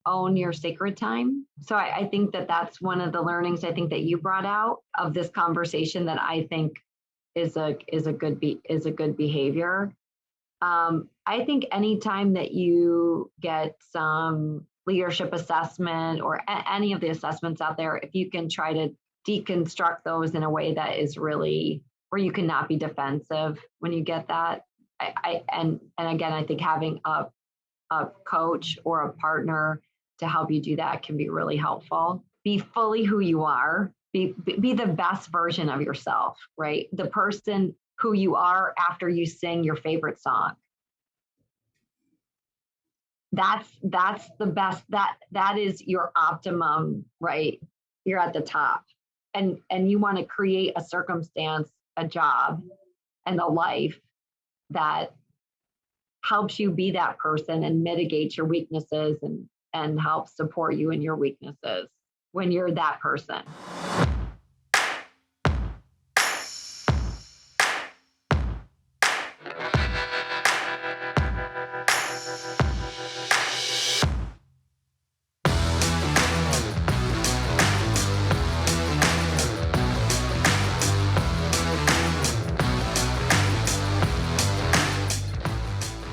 own your sacred time. So I think that that's one of the learnings I think that you brought out of this conversation that I think is a good behavior. I think anytime that you get some leadership assessment or any of the assessments out there, if you can try to deconstruct those in a way that is really where you cannot be defensive when you get that. And again, I think having a coach or a partner to help you do that can be really helpful. Be fully who you are. Be the best version of yourself, right? The person who you are after you sing your favorite song. That's the best. That is your optimum, right? You're at the top. And you want to create a circumstance, a job, and a life that helps you be that person and mitigate your weaknesses and help support you in your weaknesses when you're that person.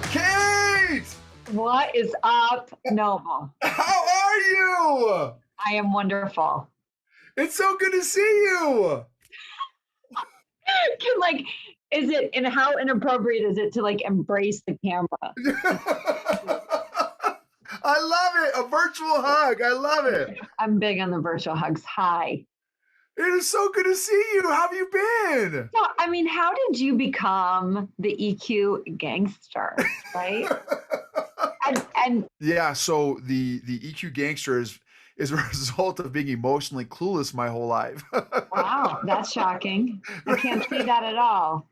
Kate! What is up, Noble? How are you? I am wonderful. It's so good to see you. Like, is it, and how inappropriate is it to like embrace the camera? I love it. A virtual hug. I love it. I'm big on the virtual hugs. Hi. It is so good to see you. How have you been? So, I mean, how did you become the EQ gangster, right? and Yeah, so the EQ gangster is a result of being emotionally clueless my whole life. Wow, that's shocking. I can't see that at all.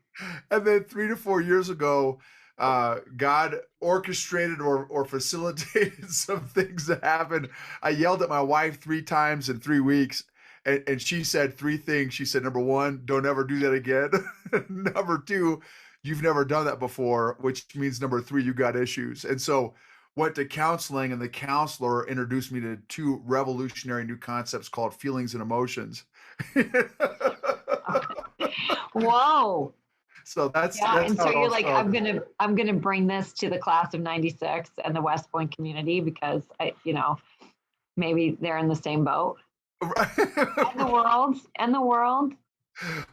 And then 3 to 4 years ago, God orchestrated or facilitated some things that happened. I yelled at my wife 3 times in 3 weeks, and she said 3 things. She said, number 1, don't ever do that again. Number 2, you've never done that before, which means number 3, you got issues. And so went to counseling, and the counselor introduced me to 2 revolutionary new concepts called feelings and emotions. Whoa. So that's And how so it all you're like, started. I'm gonna bring this to the class of '96 and the West Point community because maybe they're in the same boat. And the world.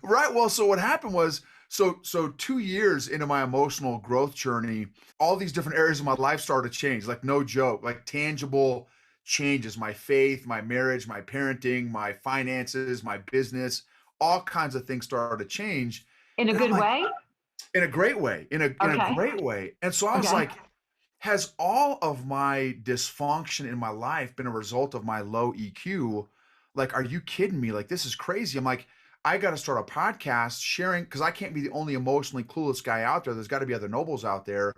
Right. Well, so what happened was, so 2 years into my emotional growth journey, all these different areas of my life started to change. Like no joke, like tangible changes. My faith, my marriage, my parenting, my finances, my business, all kinds of things started to change. In a And I'm good like, way? in a great way, in a Okay. great way. And so I was Okay. like, has all of my dysfunction in my life been a result of my low EQ? Like, are you kidding me? Like, this is crazy. I'm like, I got to start a podcast sharing because I can't be the only emotionally clueless guy out there. There's got to be other nobles out there.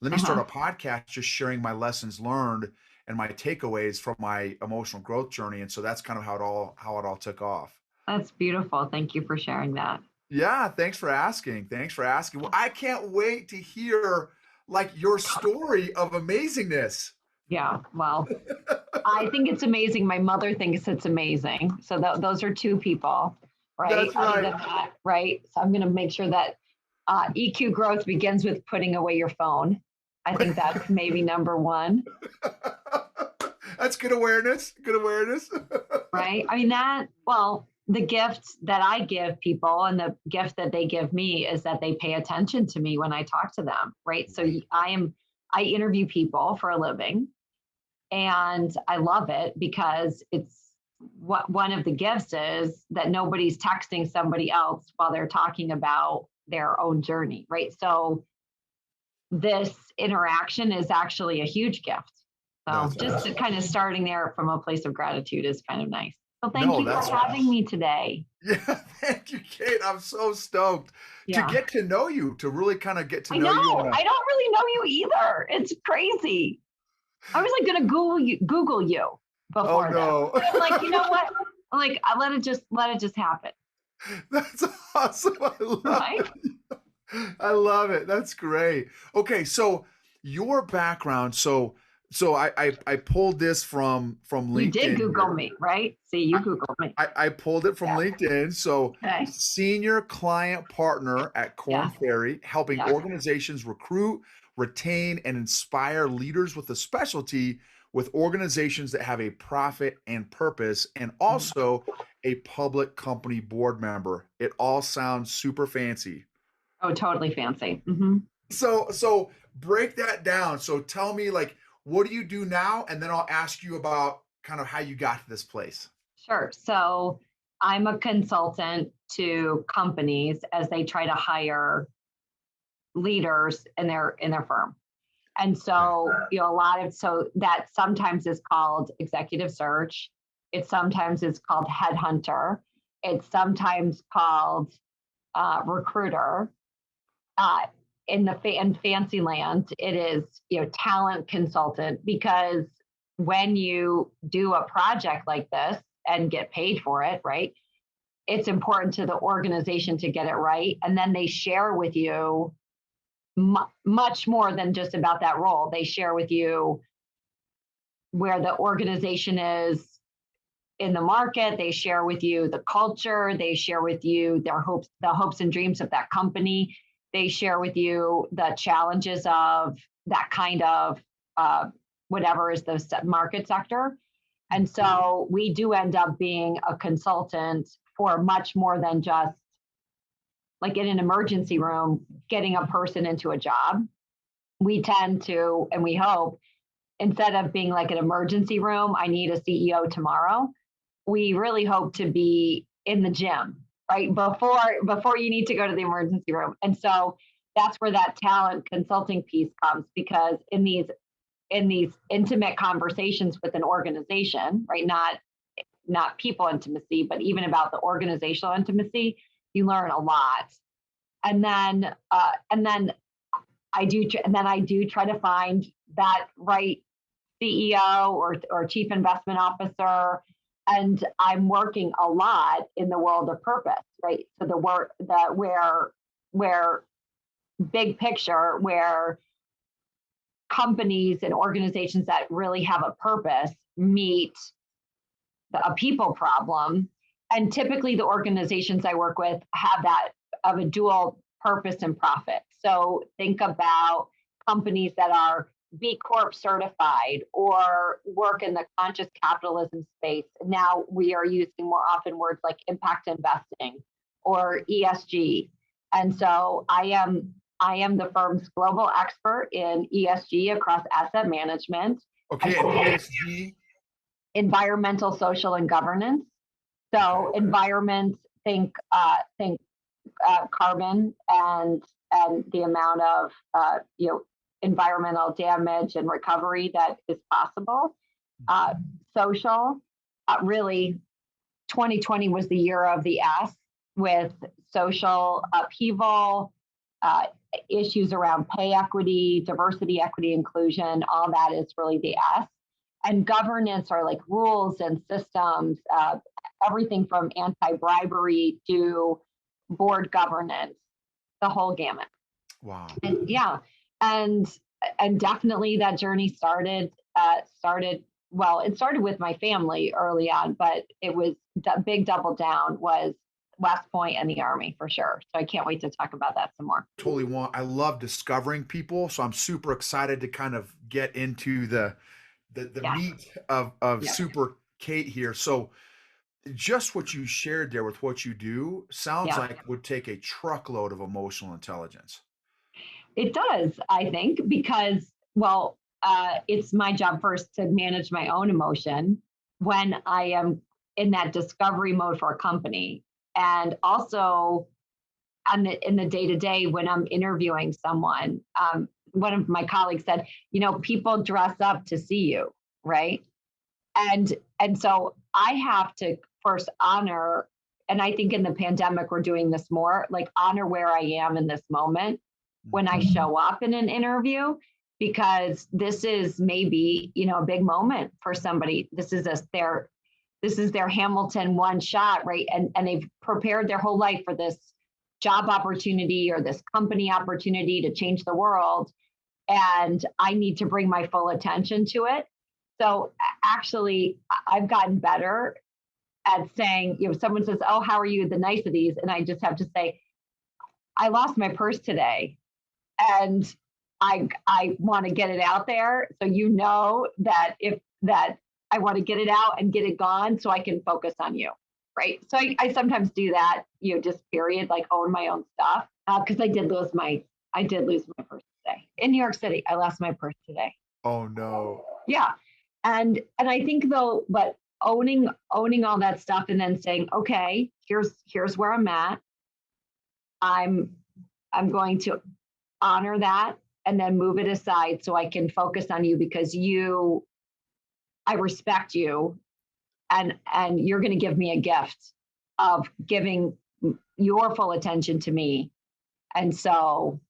Let me start Uh-huh. a podcast just sharing my lessons learned and my takeaways from my emotional growth journey. And so that's kind of how it all took off. That's beautiful. Thank you for sharing that. Yeah, thanks for asking. Thanks for asking. Well, I can't wait to hear like your story of amazingness. Yeah. Well, I think it's amazing. My mother thinks it's amazing. So those are 2 people, right? That's Other right. than that, right? So I'm going to make sure that EQ growth begins with putting away your phone. I think that's maybe number 1, That's good awareness. Good awareness. right? I mean, the gift that I give people and the gift that they give me is that they pay attention to me when I talk to them, right? So I interview people for a living. And I love it because it's what one of the gifts is that nobody's texting somebody else while they're talking about their own journey, right? So this interaction is actually a huge gift. So That's just awesome. kind of starting there from a place of gratitude is kind of nice. So thank No, you for that's having me today. yeah. Thank you, Kate. I'm so stoked to Yeah. get to know you, to really kind of get to I know know. you. I don't really know you either. It's crazy. I was like going to Google you Oh before this. no, But I'm like, you know what? I'm like, let it just happen. that's awesome. Right? I love it. That's great. Okay, so your background. So So I pulled this from You did LinkedIn Google here. me, right? See, you I, Googled me. I pulled it from Yeah. LinkedIn. So, Okay. senior client partner at Korn Yeah. Ferry, helping Yeah. organizations recruit, retain, and inspire leaders with a specialty with organizations that have a profit and purpose, and Mhm. also a public company board member. It all sounds super fancy. Oh, totally fancy. Hmm. So break that down. So tell me, like, what do you do now? And then I'll ask you about kind of how you got to this place. Sure. So I'm a consultant to companies as they try to hire leaders in their firm. And Okay. so, a lot of so that sometimes is called executive search. It sometimes is called headhunter. It's sometimes called recruiter. Uh, in fancy land, it is talent consultant, because when you do a project like this and get paid for it, right? It's important to the organization to get it right, and then they share with you much more than just about that role. They share with you where the organization is in the market. They share with you the culture. They share with you the hopes and dreams of that company. They share with you the challenges of that kind of uh, whatever is the market sector. And so we do end up being a consultant for much more than just like in an emergency room, getting a person into a job. We tend to, and we hope, instead of being like an emergency room, I need a CEO tomorrow, we really hope to be in the gym, right? Before you need to go to the emergency room. And so that's where that talent consulting piece comes, because in these intimate conversations with an organization, right? Not people intimacy, but even about the organizational intimacy, you learn a lot. And then I do try to find that right CEO or chief investment officer. And I'm working a lot in the world of purpose, right? So the work that where big picture, where companies and organizations that really have a purpose meet a people problem. And typically the organizations I work with have that of a dual purpose and profit. So think about companies that are B Corp certified or work in the conscious capitalism space. Now we are using more often words like impact investing or ESG. And so I am the firm's global expert in ESG across asset management. Okay, and And ESG. environmental, social, and governance. Okay. So environment, think carbon and the amount of environmental damage and recovery that is possible. Uh, Social, really, 2020 was the year of the S, with social upheaval, uh, issues around pay equity, diversity, equity, inclusion. All that is really the S. And governance are like rules and systems, everything from anti-bribery to board governance, the whole gamut. Wow. And yeah, and and definitely that journey started well. It started with my family early on, but it was big double down was West Point and the Army for sure. So I can't wait to talk about that some more. Totally want. I love discovering people, so I'm super excited to kind of get into the Yeah, meat of yeah, Super Kate here. So just what you shared there with what you do sounds yeah. like would take a truckload of emotional intelligence. It does, I think, because, well, it's my job first to manage my own emotion when I am in that discovery mode for a company. And also in the day to day when I'm interviewing someone. One of my colleagues said, people dress up to see you, right? And so I have to first honor, and I think in the pandemic we're doing this more, like honor where I am in this moment when I Mhm. show up in an interview, because this is maybe, a big moment for somebody. This is their Hamilton one shot, right? And they've prepared their whole life for this job opportunity or this company opportunity to change the world. and I need to bring my full attention to it. So actually, I've gotten better at saying, someone says, "Oh, how are you?" The niceties, and I just have to say, "I lost my purse today, and I want to get it out there, so that if that I want to get it out and get it gone, so I can focus on you." Right. So I sometimes do that, just period, like own my own stuff, because I did lose my purse today in New York City. I lost my purse today. Oh no. Yeah. And I think though, but owning all that stuff and then saying, okay, here's where I'm at. I'm going to honor that and then move it aside so I can focus on you because I respect you, and you're going to give me a gift of giving your full attention to me. And so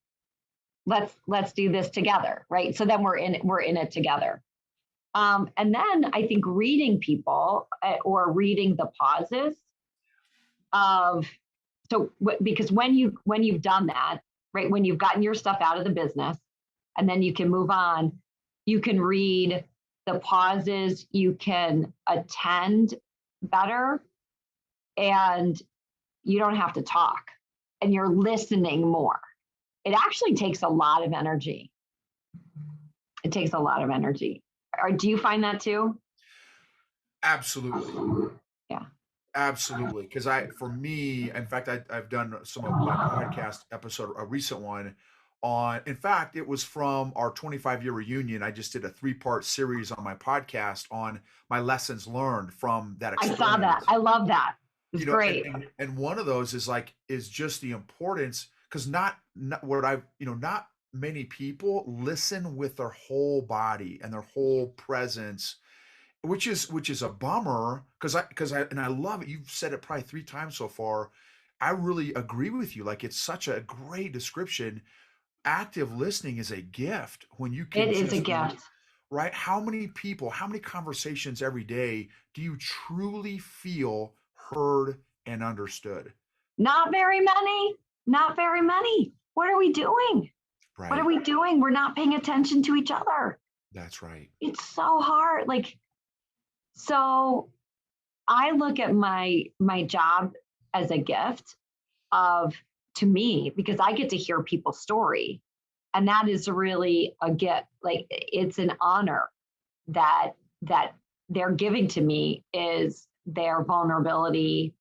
let's do this together, right? So then we're in it together. And then I think reading people or reading the pauses of, because when you've done that, right, when you've gotten your stuff out of the business and then you can move on, you can read the pauses, you can attend better, and you don't have to talk, and you're listening more. It actually takes a lot of energy. It takes a lot of energy. Or do you find that too? Absolutely. Yeah. Absolutely. Because for me, in fact, I've done some of my podcast episode, a recent one in fact, it was from our 25-year reunion. I just did a 3-part series on my podcast on my lessons learned from that experience. I saw that. I love that. It's great. And one of those is just the importance, because not many people listen with their whole body and their whole presence, which is a bummer, because I love it. You've said it probably 3 times so far. I really agree with you. Like, it's such a great description. Active listening is a gift when you can. It is a gift. Right? How many conversations every day do you truly feel heard and understood? Not very many. Not very many. What are we doing? Right. What are we doing? We're not paying attention to each other. That's right. It's so hard. So I look at my job as a gift to me, because I get to hear people's story. And that is really a gift. Like, it's an honor that they're giving to me, is their vulnerability.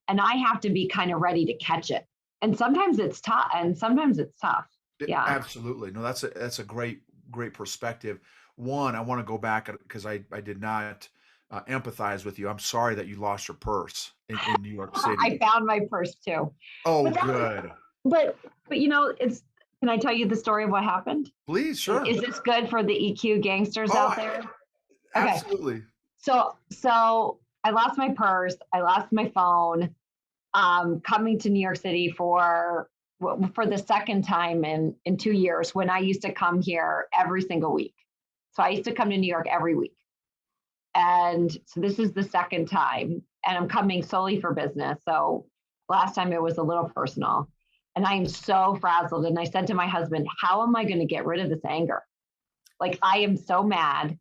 And I have to be kind of ready to catch it. And sometimes it's tough. Yeah, absolutely. No, that's a great perspective. One, I want to go back because I did not empathize with you. I'm sorry that you lost your purse in New York City. I found my purse too. Oh, good. But can I tell you the story of what happened? Please, sure. Is this good for the EQ gangsters out there? Absolutely. Okay. So I lost my purse. I lost my phone. Coming to New York City for the second time in 2 years, when I used to come here every single week. So I used to come to New York every week. And so this is the second time, and I'm coming solely for business. So last time it was a little personal, and I am so frazzled. And I said to my husband, how am I going to get rid of this anger? Like, I am so mad,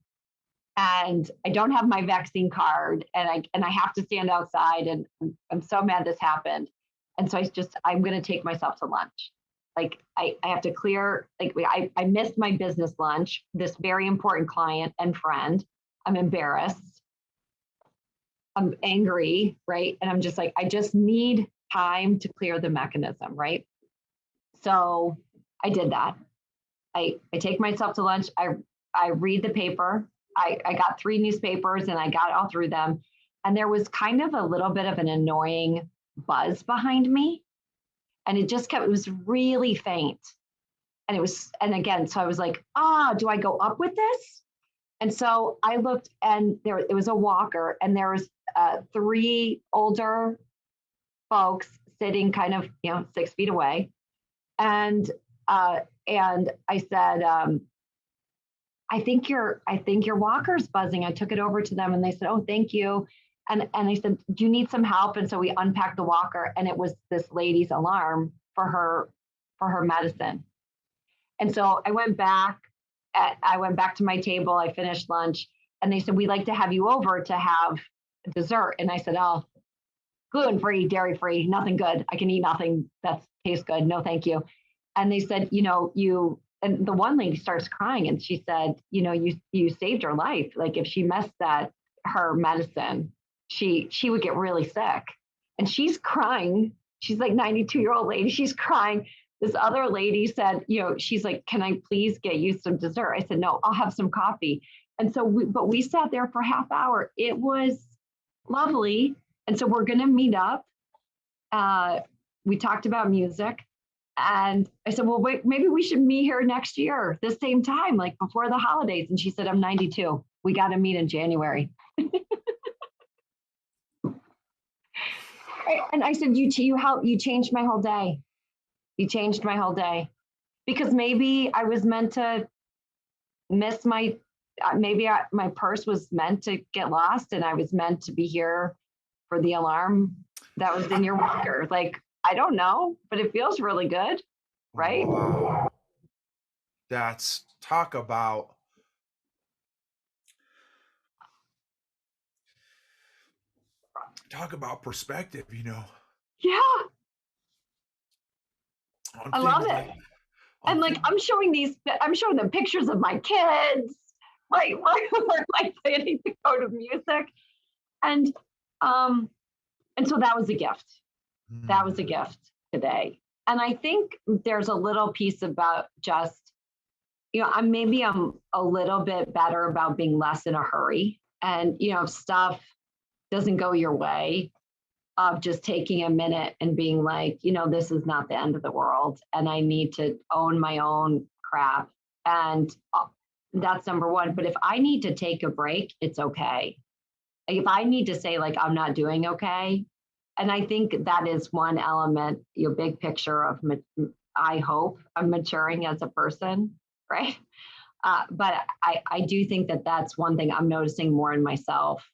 and I don't have my vaccine card, and I have to stand outside, and I'm so mad this happened. And so I'm going to take myself to lunch. Like, I have to clear, like, I missed my business lunch, this very important client and friend. I'm embarrassed. I'm angry, right? And I'm just like, I just need time to clear the mechanism, right? So I did that. I take myself to lunch. I read the paper. I got 3 newspapers, and I got all through them. And there was kind of a little bit of an annoying buzz behind me. And it was really faint. And again, so I was like, do I go up with this? And so I looked, and it was a walker, and there was 3 older folks sitting kind of 6 feet away, and I said, I think your walker's buzzing. I took it over to them, and they said, oh, thank you. And I said, do you need some help? And so we unpacked the walker, and it was this lady's alarm for her medicine. And so I went back to my table, I finished lunch, and they said, we'd like to have you over to have dessert. And I said, oh, gluten-free, dairy-free, nothing good. I can eat nothing that tastes good. No, thank you. And they said, and the one lady starts crying and she said, you saved her life. Like if she missed her medicine, she would get really sick. And she's crying. She's like 92-year-old lady. She's crying. This other lady said, she's like, can I please get you some dessert? I said, no, I'll have some coffee. And so we sat there for half hour. It was lovely. And so we're going to meet up. We talked about music. And I said, well, wait, maybe we should meet here next year, the same time, like before the holidays. And she said, I'm 92. We got to meet in January. And I said, you changed my whole day. You changed my whole day. Because maybe I was meant to miss my purse was meant to get lost and I was meant to be here for the alarm that was in your walker. Like, I don't know, but it feels really good, right? Wow. That's talk about perspective, Yeah, on I love things it. And like, I'm showing them pictures of my kids, right? We're like planning to go to music. And so that was a gift. That was a gift today. And I think there's a little piece about just, I'm a little bit better about being less in a hurry. And, if stuff doesn't go your way, of just taking a minute and being like, this is not the end of the world. And I need to own my own crap. And that's number one. But if I need to take a break, it's okay. Like if I need to say like, I'm not doing okay. And I think that is one element, your big picture of, I hope I'm maturing as a person, right? But I do think that that's one thing I'm noticing more in myself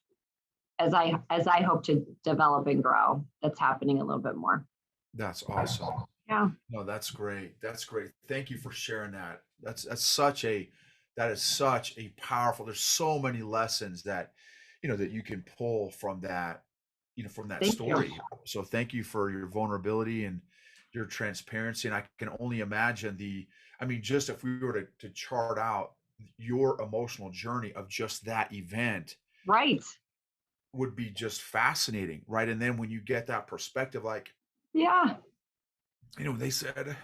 as I hope to develop and grow. That's happening a little bit more. That's awesome. Yeah. No, that's great. That's great. Thank you for sharing that. That is such a powerful, there's so many lessons that, that you can pull from that, from that Thank story. you. So thank you for your vulnerability and your transparency. And I can only imagine just if we were to chart out your emotional journey of just that event, Right. would be just fascinating, right? And then when you get that perspective, like, yeah, they said,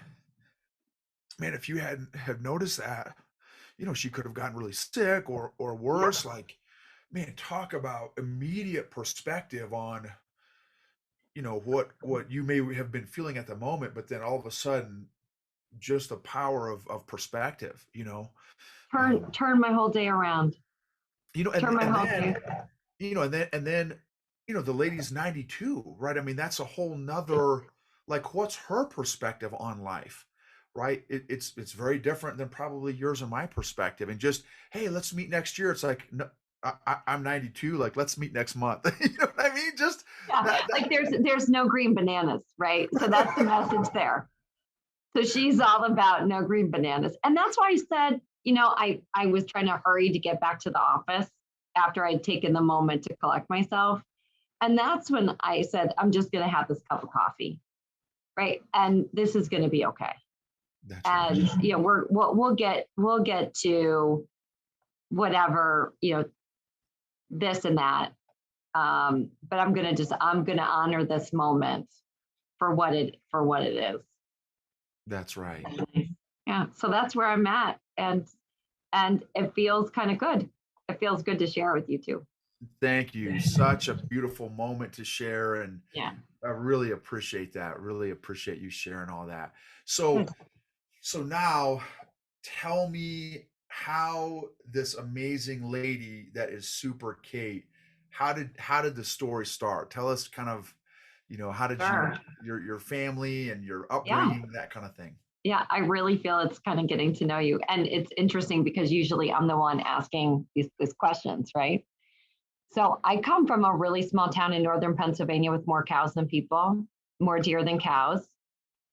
man, if you hadn't have noticed that, she could have gotten really sick or worse. Yeah. Like, man, talk about immediate perspective on, what you may have been feeling at the moment, but then all of a sudden, just the power of perspective, turn my whole day around. And then, the lady's 92, right? I mean, that's a whole nother, like, what's her perspective on life, right? It's very different than probably yours and my perspective. And just, hey, let's meet next year. It's like, no, I'm 92. Like, let's meet next month. You know what I mean? Just like there's no green bananas, right? So that's the message there. So she's all about no green bananas. And that's why I said, I was trying to hurry to get back to the office after I'd taken the moment to collect myself. And that's when I said, I'm just going to have this cup of coffee, right? And this is going to be okay. That's and right. We'll get to whatever, this and that. But I'm going to honor this moment for what it is. That's right. Yeah. So that's where I'm at. And it feels kind of good. It feels good to share with you too. Thank you. Such a beautiful moment to share. And yeah, I really appreciate that. Really appreciate you sharing all that. So now tell me how this amazing lady that is Super Kate, how did the story start? Tell us kind of, how did your family and your upbringing, that kind of thing. Yeah, I really feel it's kind of getting to know you. And it's interesting because usually I'm the one asking these questions, right? So I come from a really small town in northern Pennsylvania with more cows than people, more deer than cows.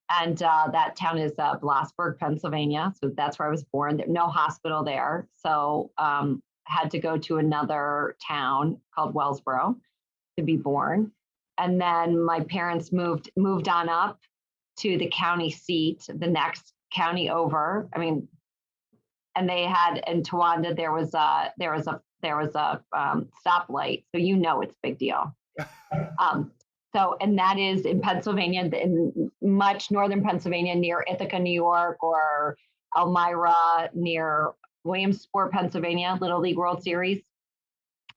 And that town is Blossburg, Pennsylvania. So that's where I was born. There's no hospital there. So had to go to another town called Wellsboro to be born. And then my parents moved on up to the county seat, the next county over. I mean, and they had in Towanda there was a stoplight, so it's a big deal. So, and that is in Pennsylvania, in much northern Pennsylvania, near Ithaca, New York, or Elmira, near Williamsport, Pennsylvania, Little League World Series.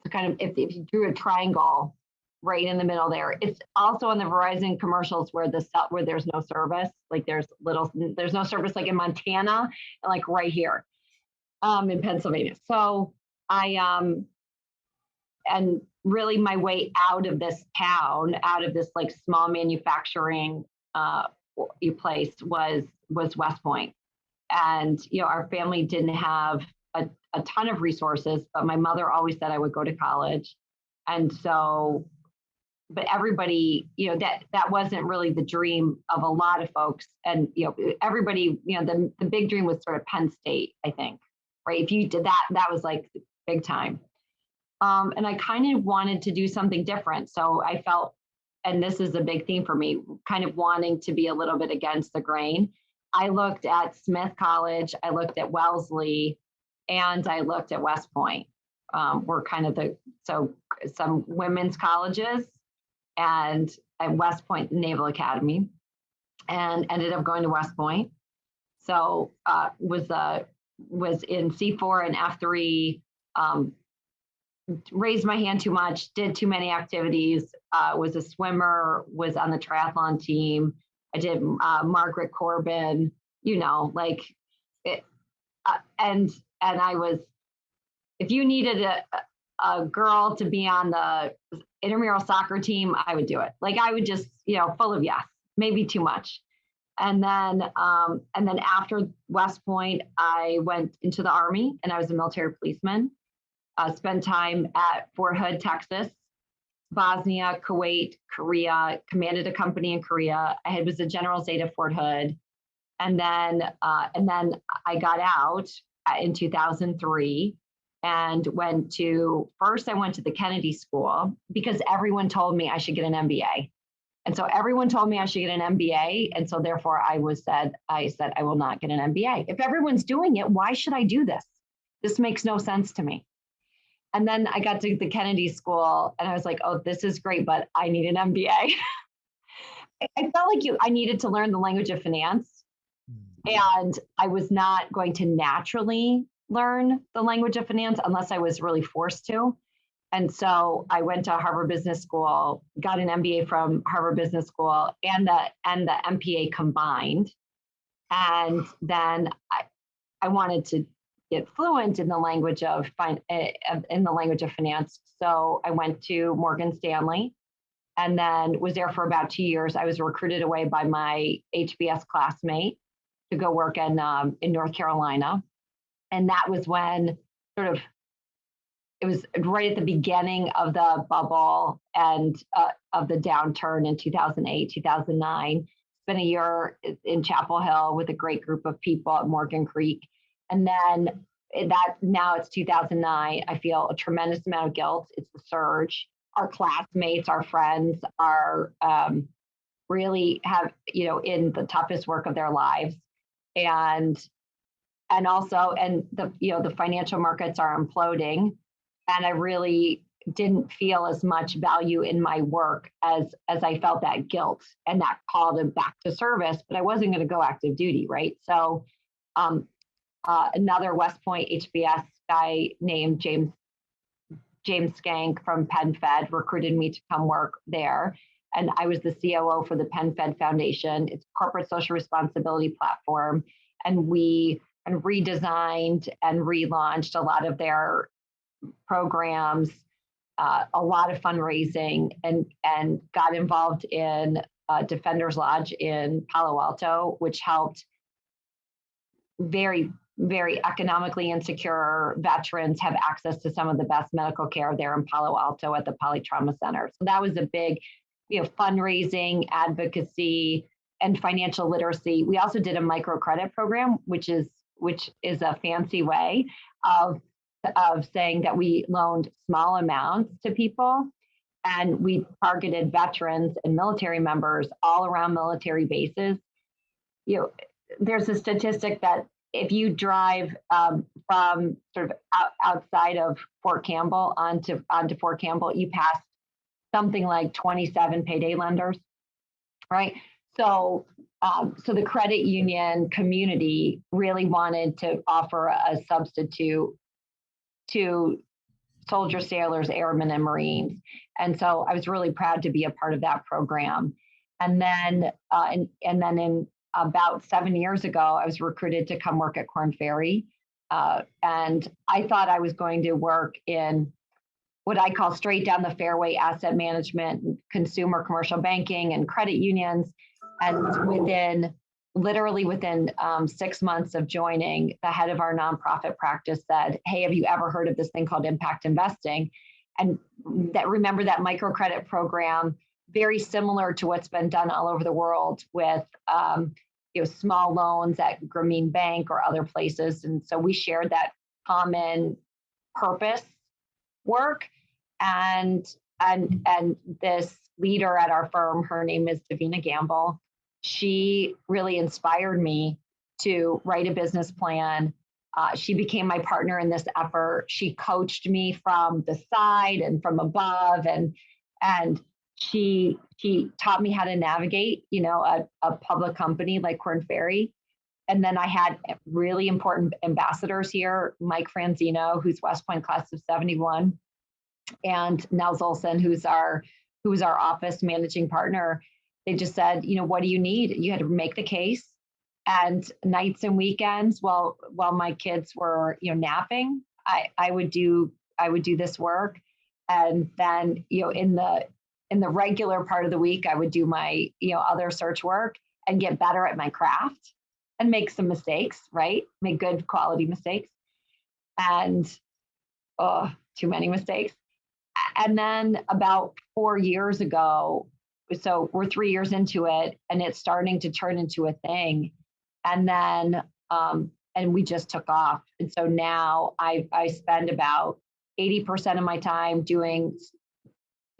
So kind of, if you drew a triangle right in the middle there, it's also on the Verizon commercials where there's no service, like there's no service like in Montana, and like right here in Pennsylvania. So and really my way out of this town, out of this like small manufacturing place was West Point. And, our family didn't have a ton of resources, but my mother always said I would go to college. And so, but everybody, that wasn't really the dream of a lot of folks. And, everybody, the big dream was sort of Penn State, I think, right? If you did that, that was like big time. And I kind of wanted to do something different. So I felt, and this is a big theme for me, kind of wanting to be a little bit against the grain. I looked at Smith College, I looked at Wellesley, and I looked at West Point. Were kind of some women's colleges, and at West Point Naval Academy, and ended up going to West Point. So was in C4 and F3. Raised my hand too much, did too many activities, was a swimmer, was on the triathlon team. I did Margaret Corbin, like it. And I was, if you needed a girl to be on the intramural soccer team, I would do it. Like I would just, full of yes, maybe too much. And then after West Point, I went into the Army and I was a military policeman. Spent time at Fort Hood, Texas, Bosnia, Kuwait, Korea, commanded a company in Korea. I was a general's aide at Fort Hood. And then I got out in 2003 and I went to the Kennedy School because everyone told me I should get an MBA. And so everyone told me I should get an MBA. And so therefore I said, I will not get an MBA. If everyone's doing it, why should I do this? This makes no sense to me. And then I got to the Kennedy School and I was like, oh, this is great, but I need an MBA. I felt like I needed to learn the language of finance. And I was not going to naturally learn the language of finance unless I was really forced to. And so I went to Harvard Business School, got an MBA from Harvard Business School and the MPA combined. And then I wanted to get fluent in the language of finance. So I went to Morgan Stanley and then was there for about 2 years. I was recruited away by my HBS classmate to go work in North Carolina. And that was when it was right at the beginning of the bubble and of the downturn in 2008, 2009. Spent a year in Chapel Hill with a great group of people at Morgan Creek. And then now it's 2009. I feel a tremendous amount of guilt. It's the surge. Our classmates, our friends are really have, in the toughest work of their lives. And the financial markets are imploding. And I really didn't feel as much value in my work as I felt that guilt and that call to back to service, but I wasn't going to go active duty, right? So another West Point HBS guy named James Skank from PenFed recruited me to come work there. And I was the COO for the PenFed Foundation. It's a corporate social responsibility platform. And we redesigned and relaunched a lot of their programs, a lot of fundraising, and got involved in Defenders Lodge in Palo Alto, which helped very, very economically insecure veterans have access to some of the best medical care there in Palo Alto at the Polytrauma Center. So that was a big, fundraising, advocacy, and financial literacy. We also did a microcredit program, which is a fancy way of saying that we loaned small amounts to people, and we targeted veterans and military members all around military bases. You know, there's a statistic that if you drive from sort of outside of Fort Campbell onto Fort Campbell, you pass something like 27 payday lenders, right? So, so the credit union community really wanted to offer a substitute to soldiers, sailors, airmen, and Marines. And so I was really proud to be a part of that program. And then, in about 7 years ago, I was recruited to come work at Korn Ferry. And I thought I was going to work in what I call straight down the fairway asset management, consumer commercial banking, and credit unions. And literally within 6 months of joining, the head of our nonprofit practice said, "Hey, have you ever heard of this thing called impact investing?" And remember that microcredit program, very similar to what's been done all over the world with small loans at Grameen Bank or other places. And so we shared that common purpose work. And this leader at our firm, her name is Davina Gamble. She really inspired me to write a business plan. She became my partner in this effort. She coached me from the side and from above, and she taught me how to navigate, a public company like Korn Ferry. And then I had really important ambassadors here, Mike Franzino, who's West Point class of 71, and Nels Olson, who's our office managing partner. They just said, what do you need? You had to make the case. And nights and weekends, while my kids were, napping, I would do this work. And then, in the regular part of the week, I would do my, other search work and get better at my craft and make some mistakes, right? Make good quality mistakes. And too many mistakes. And then about 4 years ago, so we're 3 years into it, and it's starting to turn into a thing. And then, and we just took off. And so now I spend about 80% of my time doing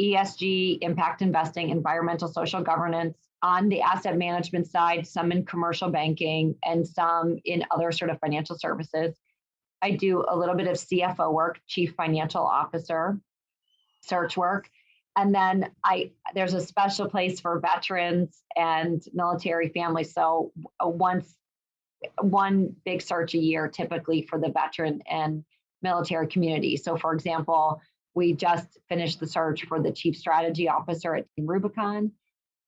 ESG, impact investing, environmental social governance on the asset management side, some in commercial banking, and some in other sort of financial services. I do a little bit of CFO work, chief financial officer search work. And then there's a special place for veterans and military families. So one big search a year, typically for the veteran and military community. So for example, we just finished the search for the chief strategy officer at Team Rubicon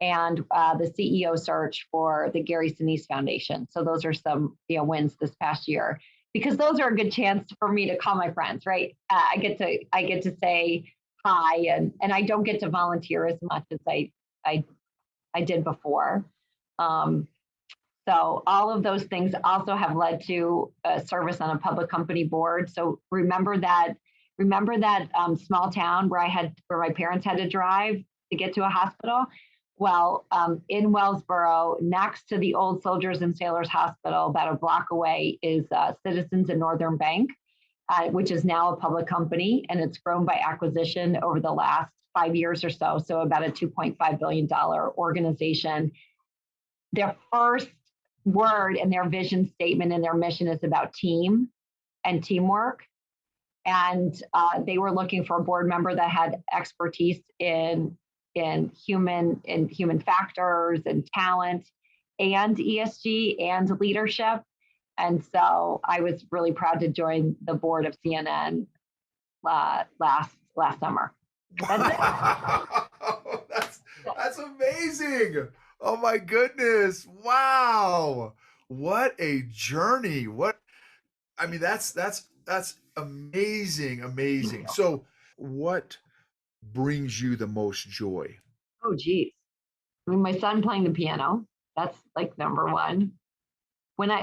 and the CEO search for the Gary Sinise Foundation. So those are some wins this past year, because those are a good chance for me to call my friends, right? I get to say hi, and I don't get to volunteer as much as I did before. So all of those things also have led to service on a public company board. So remember that small town where my parents had to drive to get to a hospital? Well, in Wellsboro, next to the old Soldiers and Sailors Hospital, about a block away, is Citizens and Northern Bank, which is now a public company, and it's grown by acquisition over the last 5 years or so. So about a $2.5 billion organization. Their first word in their vision statement and their mission is about team and teamwork. And they were looking for a board member that had expertise in human factors and talent and ESG and leadership. And so I was really proud to join the board of CNN last summer. Wow. That's amazing. Oh my goodness. Wow. What a journey. That's amazing. So what brings you the most joy? Oh, geez. I mean, my son playing the piano, that's like number one.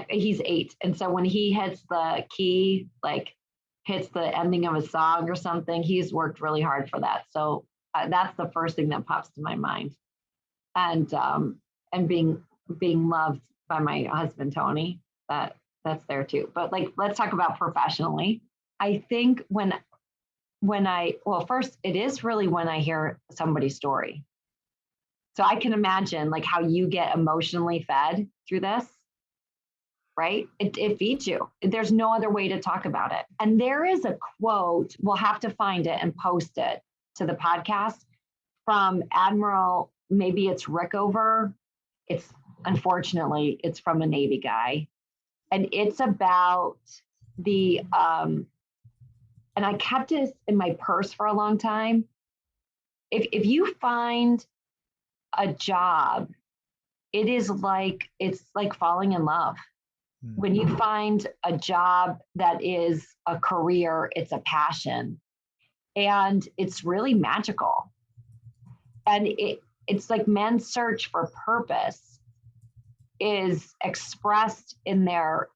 He's 8. And so when he hits the key, like hits the ending of a song or something, he's worked really hard for that. So that's the first thing that pops to my mind. And being being loved by my husband, Tony. That's there too. But like, let's talk about professionally. I think well, first, it is really when I hear somebody's story. So I can imagine like how you get emotionally fed through this, right? It feeds you. There's no other way to talk about it. And there is a quote, we'll have to find it and post it to the podcast from Admiral, maybe it's Rickover. Unfortunately, it's from a Navy guy. And it's about and I kept this in my purse for a long time. If you find a job, it's like falling in love. When you find a job that is a career, it's a passion, and it's really magical. And it's like men's search for purpose is expressed in their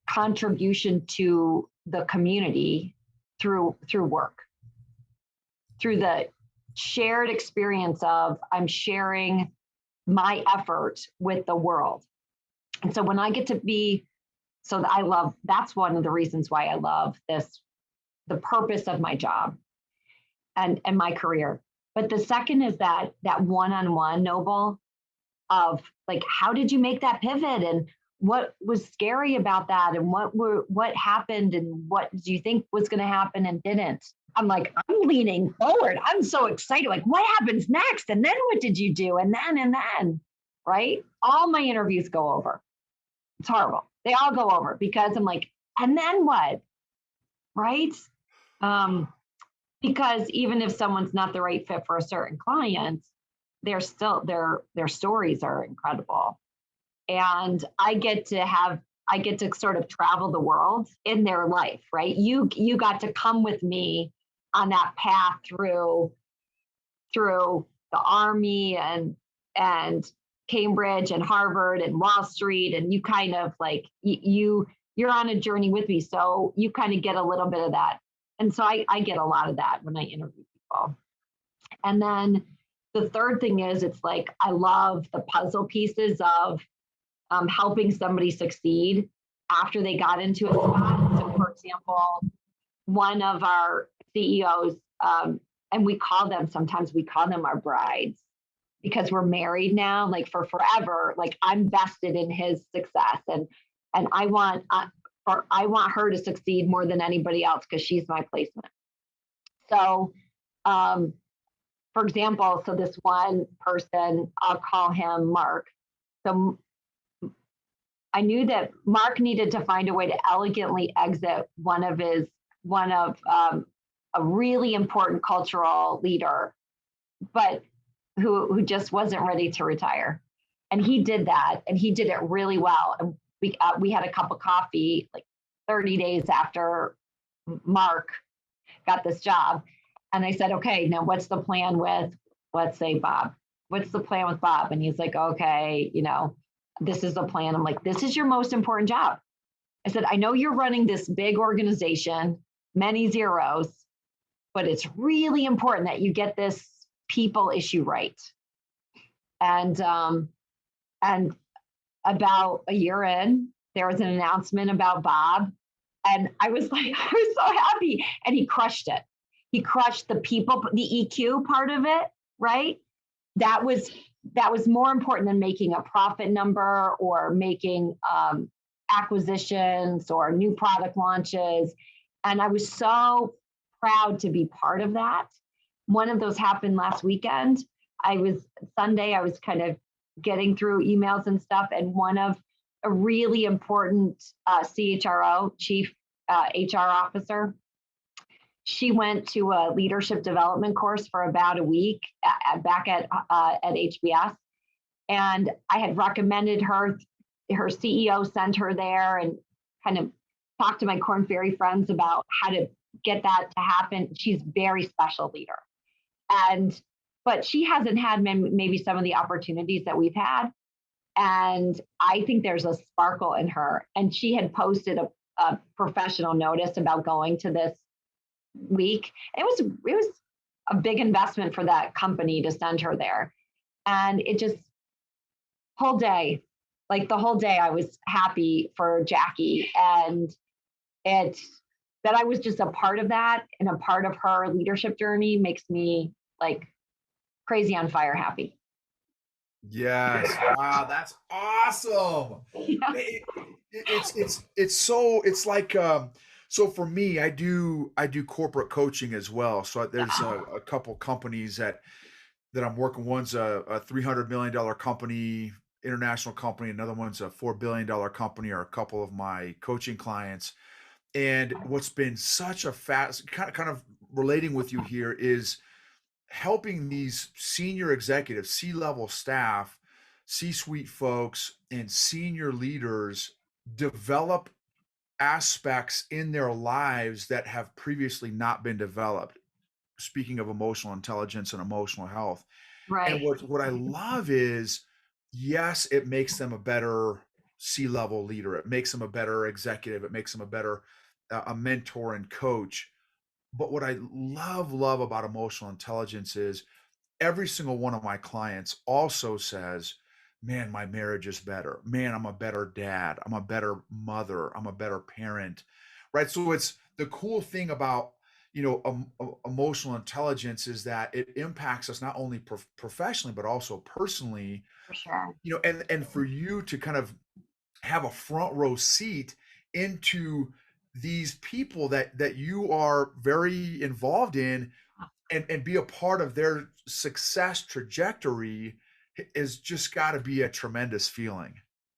contribution to the community through work, through the shared experience of I'm sharing my effort with the world. And so when I get to that's one of the reasons why I love the purpose of my job and my career. But the second is that one-on-one, Noble, of like, how did you make that pivot, and what was scary about that, and what happened, and what do you think was going to happen and didn't? I'm like, I'm leaning forward. I'm so excited. Like, what happens next? And then what did you do? And then, right? All my interviews go over. It's horrible. They all go over because I'm like, and then what? Right? Because even if someone's not the right fit for a certain client, they're still their stories are incredible. And I get to sort of travel the world in their life, right? You got to come with me on that path through the Army and Cambridge and Harvard and Wall Street, and you kind of like you're on a journey with me, so you kind of get a little bit of that. And so I get a lot of that when I interview people. And then the third thing is, it's like I love the puzzle pieces of helping somebody succeed after they got into a spot. So, for example, one of our CEOs, and sometimes we call them our brides because we're married now, like for forever. Like I'm vested in his success, and I want her to succeed more than anybody else because she's my placement. So, for example, so this one person, I'll call him Mark. So I knew that Mark needed to find a way to elegantly exit one of a really important cultural leader, but who just wasn't ready to retire. And he did that, and he did it really well. And we had a cup of coffee like 30 days after Mark got this job. And I said, okay, now what's the plan with, let's say, Bob? What's the plan with Bob? And he's like, okay, this is the plan. I'm like, this is your most important job. I said, I know you're running this big organization, many zeros, but it's really important that you get this people issue right. And about a year in, there was an announcement about Bob. And I was like, I was so happy. And he crushed it. He crushed the people, the EQ part of it, right? That was more important than making a profit number or making acquisitions or new product launches. And I was so proud to be part of that. One of those happened last weekend. Sunday, I was kind of getting through emails and stuff. And one of a really important CHRO, chief HR officer, she went to a leadership development course for about a week back at HBS. And I had recommended her CEO sent her there and kind of talked to my Korn Ferry friends about how to get that to happen. She's a very special leader. But she hasn't had maybe some of the opportunities that we've had. And I think there's a sparkle in her. And she had posted a professional notice about going to this week. It was a big investment for that company to send her there. And it just, whole day, like the whole day I was happy for Jackie. And it's that I was just a part of that and a part of her leadership journey makes me like crazy on fire happy. Yes. Wow, that's awesome. Yeah. It's like so for me, I do corporate coaching as well. So there's a couple companies that I'm working. One's a $300 million company, international company. Another one's a $4 billion company, are a couple of my coaching clients. And what's been such a fast kind of relating with you here is helping these senior executives, C-level staff, C-suite folks, and senior leaders develop aspects in their lives that have previously not been developed. Speaking of emotional intelligence and emotional health. And Right. what I love is, yes, it makes them a better C-level leader. It makes them a better executive. It makes them a better a mentor and coach. But what I love about emotional intelligence is every single one of my clients also says, man, my marriage is better. Man, I'm a better dad. I'm a better mother. I'm a better parent. Right. So it's the cool thing about, emotional intelligence is that it impacts us not only professionally, but also personally, For sure. and for you to kind of have a front row seat into these people that you are very involved in and be a part of their success trajectory is just got to be a tremendous feeling.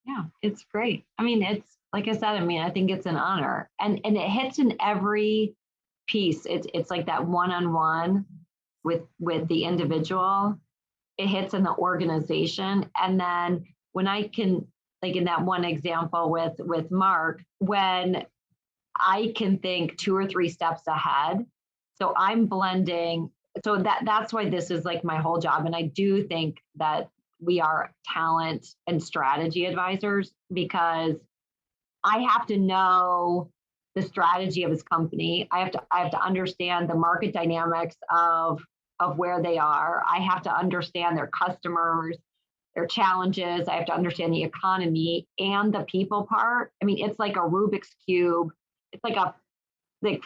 Yeah, it's great. I mean, it's like I said, I mean, I think it's an honor and it hits in every piece. It's like that one-on-one with the individual. It hits in the organization. And then when I can, like in that one example with Mark, when I can think 2 or 3 steps ahead. So I'm blending. So that's why this is like my whole job. And I do think that we are talent and strategy advisors because I have to know the strategy of his company. I have to understand the market dynamics of where they are. I have to understand their customers, their challenges. I have to understand the economy and the people part. I mean, it's like a Rubik's cube. It's like a like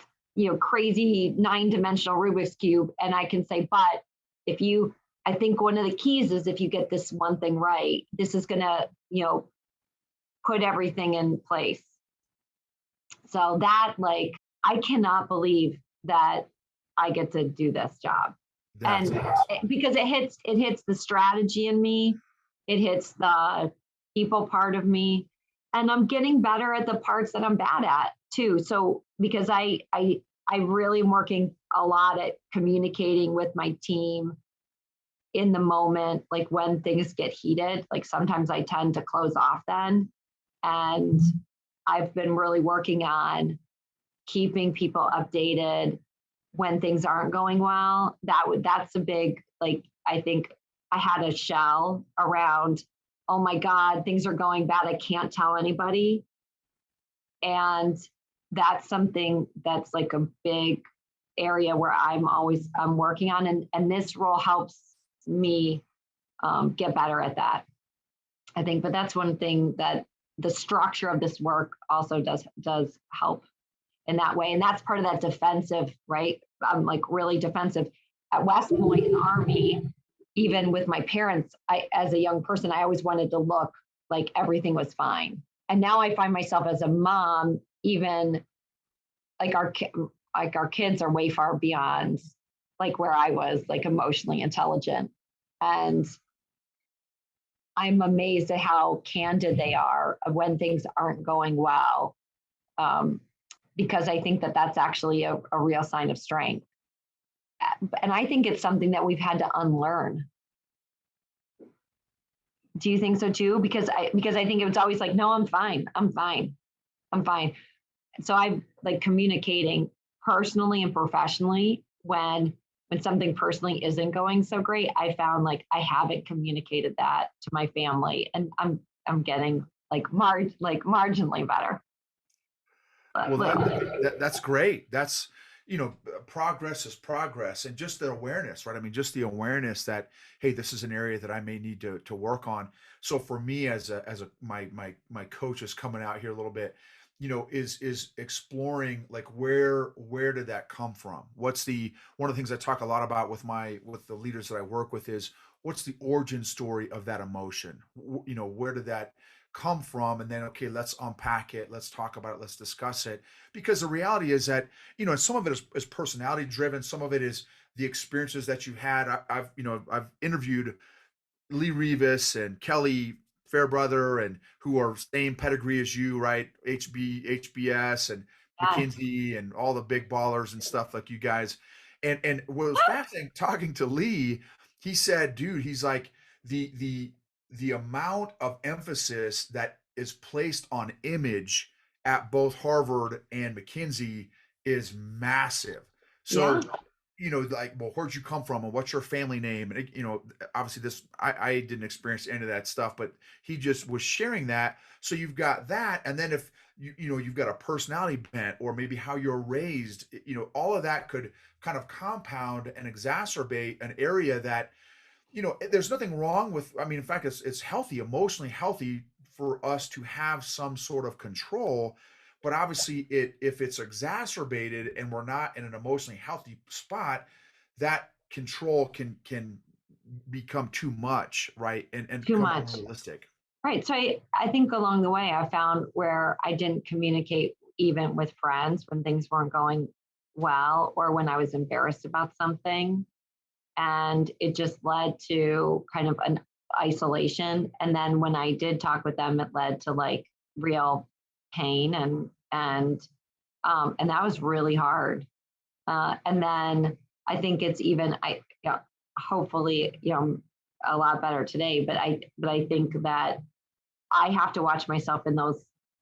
crazy 9-dimensional Rubik's cube. And I can say, but if you, I think one of the keys is if you get this one thing right, this is gonna put everything in place. So that like I cannot believe that I get to do this job. That's And awesome. because it hits the strategy in me, it hits the people part of me, and I'm getting better at the parts that I'm bad at too. So because I really am working a lot at communicating with my team in the moment, like when things get heated, like sometimes I tend to close off then. And I've been really working on keeping people updated when things aren't going well. That's a big, like, I think I had a shell around, oh my God, things are going bad. I can't tell anybody. And that's something that's like a big area where I'm working on. And this role helps me get better at that, I think. But that's one thing that the structure of this work also does help in that way. And that's part of that defensive, right? I'm like really defensive. At West Point in the Army, even with my parents, as a young person, I always wanted to look like everything was fine. And now I find myself as a mom, even like our kids are way far beyond like where I was, like emotionally intelligent. And I'm amazed at how candid they are when things aren't going well. Um, because I think that that's actually a real sign of strength. And I think it's something that we've had to unlearn. Do you think so too? Because I think it was always like, no, I'm fine. I'm fine. I'm fine. So I'm like communicating personally and professionally when something personally isn't going so great. I found like I haven't communicated that to my family, and I'm getting like marginally better. Well, But that's great. That's progress is progress, and just the awareness, right? I mean, just the awareness that, hey, this is an area that I may need to work on. So for me, my coach is coming out here a little bit, is exploring, like, where did that come from? What's the one of the things I talk a lot about with the leaders that I work with is, what's the origin story of that emotion? Where did that come from? And then, okay, let's unpack it, let's talk about it, let's discuss it. Because the reality is that, some of it is personality driven, some of it is the experiences that you had. I've interviewed Lee Rivas and Kelly Fairbrother, and who are same pedigree as you, right? HBS and Yes. McKinsey and all the big ballers and stuff like you guys. And what was fascinating talking to Lee, he said, dude, he's like, the amount of emphasis that is placed on image at both Harvard and McKinsey is massive. Yeah. So, like, well, where'd you come from and what's your family name? And, obviously I didn't experience any of that stuff, but he just was sharing that. So you've got that. And then if you've got a personality bent, or maybe how you're raised, all of that could kind of compound and exacerbate an area that, there's nothing wrong with. I mean, in fact, it's healthy, emotionally healthy, for us to have some sort of control. But obviously, if it's exacerbated and we're not in an emotionally healthy spot, that control can become too much, right? And Too become much. unrealistic. Right. So I think along the way, I found where I didn't communicate even with friends when things weren't going well, or when I was embarrassed about something. And it just led to kind of an isolation. And then when I did talk with them, it led to like real pain, and that was really hard. And then I think it's even, hopefully, a lot better today, but I think that I have to watch myself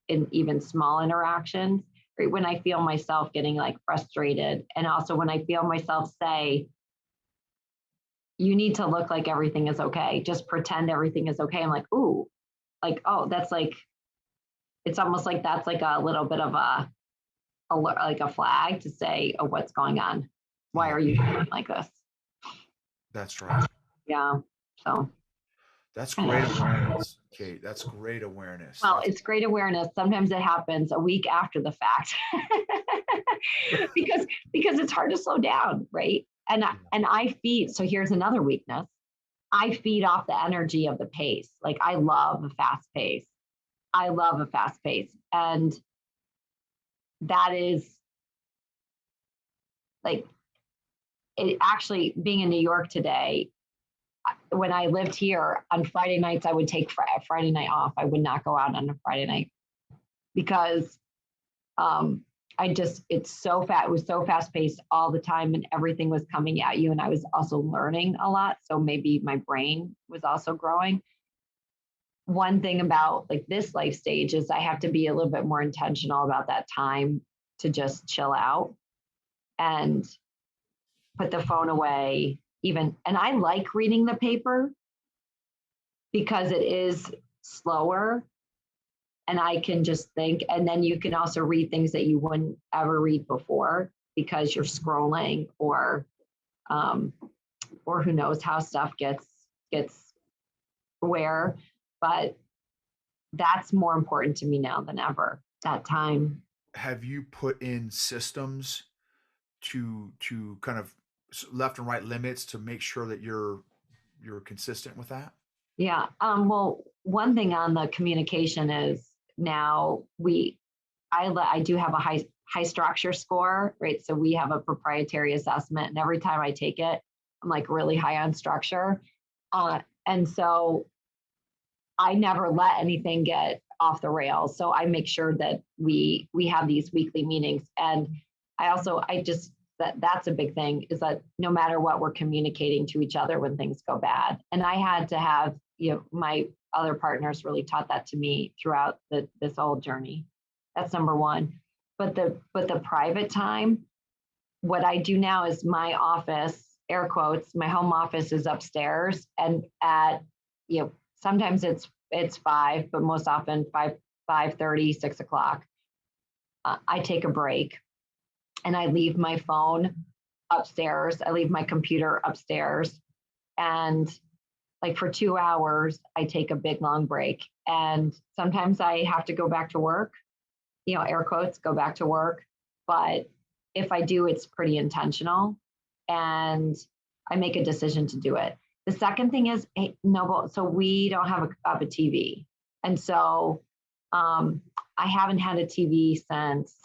in even small interactions, right? When I feel myself getting like frustrated, and also when I feel myself say, you need to look like everything is okay, just pretend everything is okay. I'm like, ooh, like, oh, that's like, it's almost like that's like a little bit of like a flag to say, oh, what's going on? Why Yeah, are you feeling like this? that's right. Yeah. So, That's great anyway. awareness, Kate. That's great awareness. Well, That's it's great awareness. Sometimes it happens a week after the fact because it's hard to slow down, right? And I feed. So here's another weakness. I feed off the energy of the pace. Like I love a fast pace. I love a fast pace, and that is like it. Actually, being in New York today, when I lived here on Friday nights, I would take Friday night off. I would not go out on a Friday night because um, it's so fast. It was so fast paced all the time, and everything was coming at you. And I was also learning a lot. So maybe my brain was also growing. One thing about like this life stage is I have to be a little bit more intentional about that time to just chill out and put the phone away. And I like reading the paper because it is slower, and I can just think. And then you can also read things that you wouldn't ever read before because you're scrolling, um, or who knows how stuff gets where. But that's more important to me now than ever. That time. Have you put in systems to kind of left and right limits to make sure that you're consistent with that? Yeah. Well, one thing on the communication is now I do have a high structure score, right? So we have a proprietary assessment, and every time I take it, I'm like really high on structure. And so I never let anything get off the rails. So I make sure that we have these weekly meetings. And I just that's a big thing, is that no matter what, we're communicating to each other when things go bad. And I had to have, my other partners really taught that to me throughout this whole journey. That's number one. But the private time, what I do now is my office, air quotes, my home office is upstairs, and at, sometimes it's 5, but most often 5:30, 6 o'clock. I take a break, and I leave my phone upstairs. I leave my computer upstairs. And like for 2 hours, I take a big long break. And sometimes I have to go back to work, air quotes, go back to work. But if I do, it's pretty intentional. And I make a decision to do it. The second thing is, no, so we don't have a TV. And so I haven't had a TV since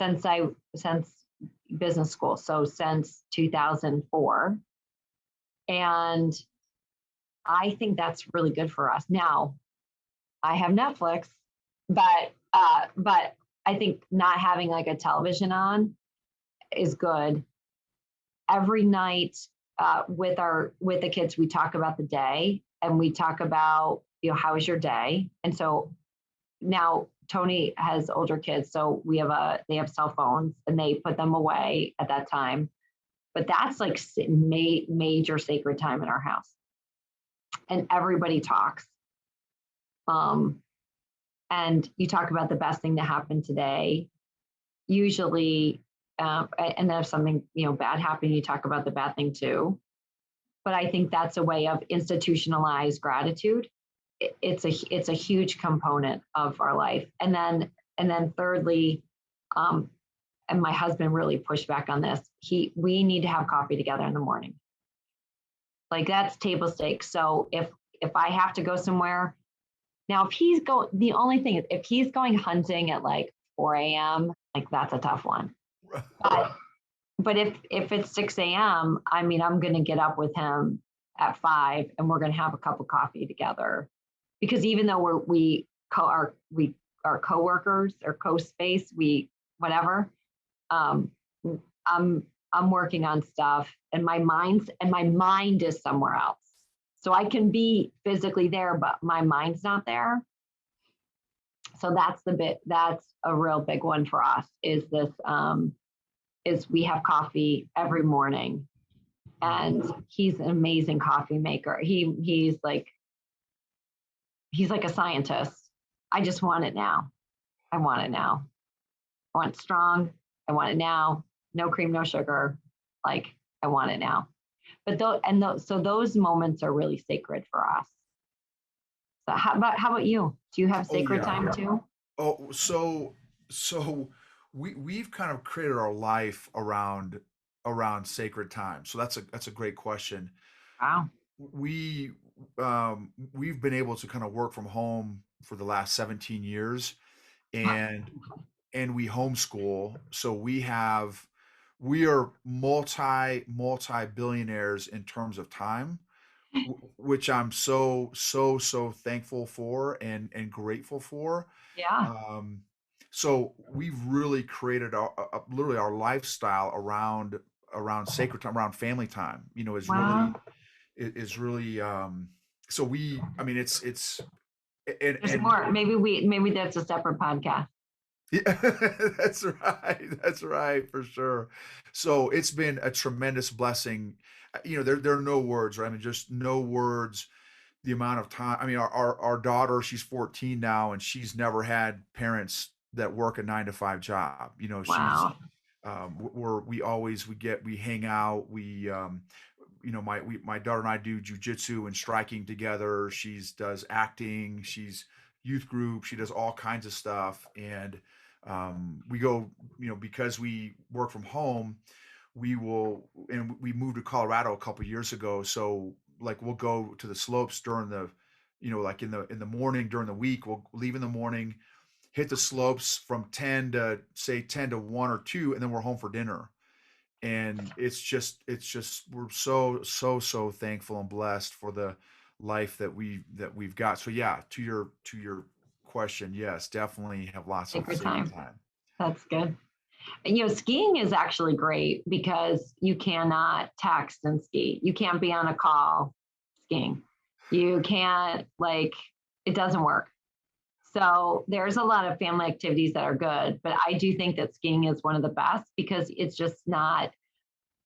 business school. So since 2004. And I think that's really good for us. Now, I have Netflix, but I think not having like a television on is good. Every night with the kids, we talk about the day, and we talk about, how was your day? And so now Tony has older kids, so they have cell phones, and they put them away at that time. But that's like major sacred time in our house, and everybody talks. And you talk about the best thing that happened today. Usually, and then if something bad happened, you talk about the bad thing too. But I think that's a way of institutionalized gratitude. It's a huge component of our life. And then thirdly, and my husband really pushed back on this. We need to have coffee together in the morning. Like that's table stakes. So if I have to go somewhere, now the only thing is if he's going hunting at like 4 a.m., like that's a tough one. But if it's 6 a.m., I mean, I'm going to get up with him at 5, and we're going to have a cup of coffee together. Because even though we are coworkers or co-space, whatever, I'm working on stuff, and my mind is somewhere else. So I can be physically there, but my mind's not there. So that's a real big one for us, is this, is we have coffee every morning, and he's an amazing coffee maker. He's like a scientist. I just want it now. I want it now. I want it strong. I want it now. No cream, no sugar. Like I want it now. But so those moments are really sacred for us. So how about you? Do you have sacred time too? Oh, so we've kind of created our life around sacred time. So that's a great question. Wow. We we've been able to kind of work from home for the last 17 years, and we homeschool. So we are multi billionaires in terms of time, which I'm so thankful for and grateful for. Yeah. Um, so we've really created literally our lifestyle around sacred time, around family time. Wow. Is really so I mean it's There's and more. Maybe that's a separate podcast. yeah, that's right for sure. So it's been a tremendous blessing. There are no words, right? I mean, just no words. The amount of time. I mean, our daughter, she's 14 now, and she's never had parents that work a 9 to 5 job. She's Wow. we hang out. My daughter and I do jujitsu and striking together. She's does acting. She's youth group. She does all kinds of stuff, and we go. Because we work from home, we moved to Colorado a couple years ago. So like we'll go to the slopes during the, like in the morning during the week. We'll leave in the morning, hit the slopes from 10 to say 10 to 1 or 2, and then we're home for dinner. And it's just we're so thankful and blessed for the life that we've got. So yeah, to your question, yes, definitely have lots of Sacred sacred time. time. That's good. And skiing is actually great because you cannot text and ski. You can't be on a call skiing. You can't, it doesn't work. So there's a lot of family activities that are good, but I do think that skiing is one of the best because it's just not,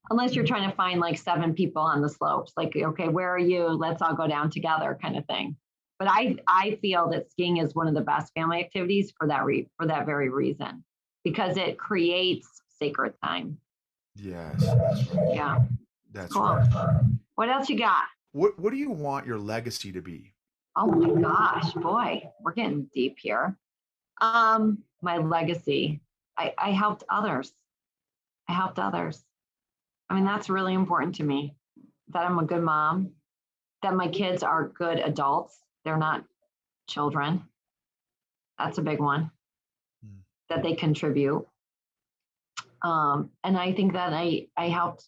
unless you're trying to find like 7 people on the slopes, like, okay, where are you? Let's all go down together kind of thing. But I feel that skiing is one of the best family activities for that very reason, because it creates sacred time. Yes, that's right. Yeah, it's That's cool. right. What else you got? What do you want your legacy to be? Oh my gosh, boy, we're getting deep here. My legacy. I helped others. I helped others. I mean, that's really important to me. That I'm a good mom, that my kids are good adults. They're not children. That's a big one. Mm. That they contribute. And I think that I helped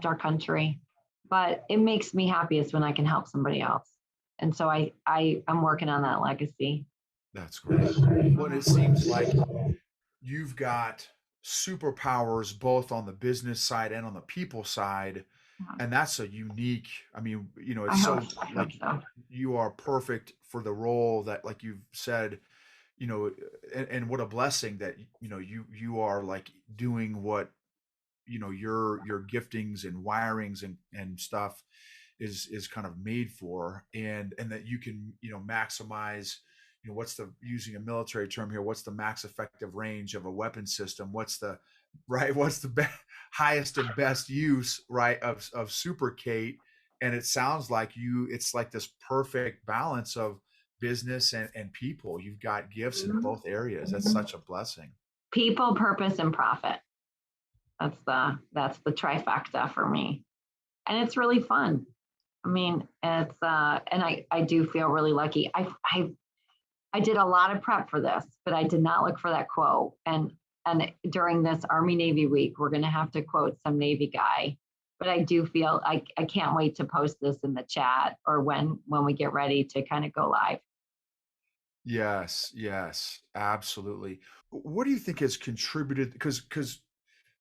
our country. But it makes me happiest when I can help somebody else. And so I'm working on that legacy. That's great. Well, and it seems like you've got superpowers both on the business side and on the people side, and that's a unique, I mean, I it's hope so I hope like so. you are perfect for the role that, like you've said, you know, and what a blessing that you are like doing what your giftings and wirings and stuff is kind of made for, and that you can maximize, what's the, using a military term here, what's the max effective range of a weapon system, what's the right, what's the highest and best use, right, of super Kate. And it sounds like it's like this perfect balance of business and people. You've got gifts in both areas. That's such a blessing. People, purpose, and profit. That's the trifecta for me. And it's really fun. I mean, it's and I do feel really lucky. I did a lot of prep for this, but I did not look for that quote. And during this Army Navy week, we're going to have to quote some Navy guy. But I do feel I can't wait to post this in the chat or when we get ready to kind of go live. Yes, yes, absolutely. What do you think has contributed? Because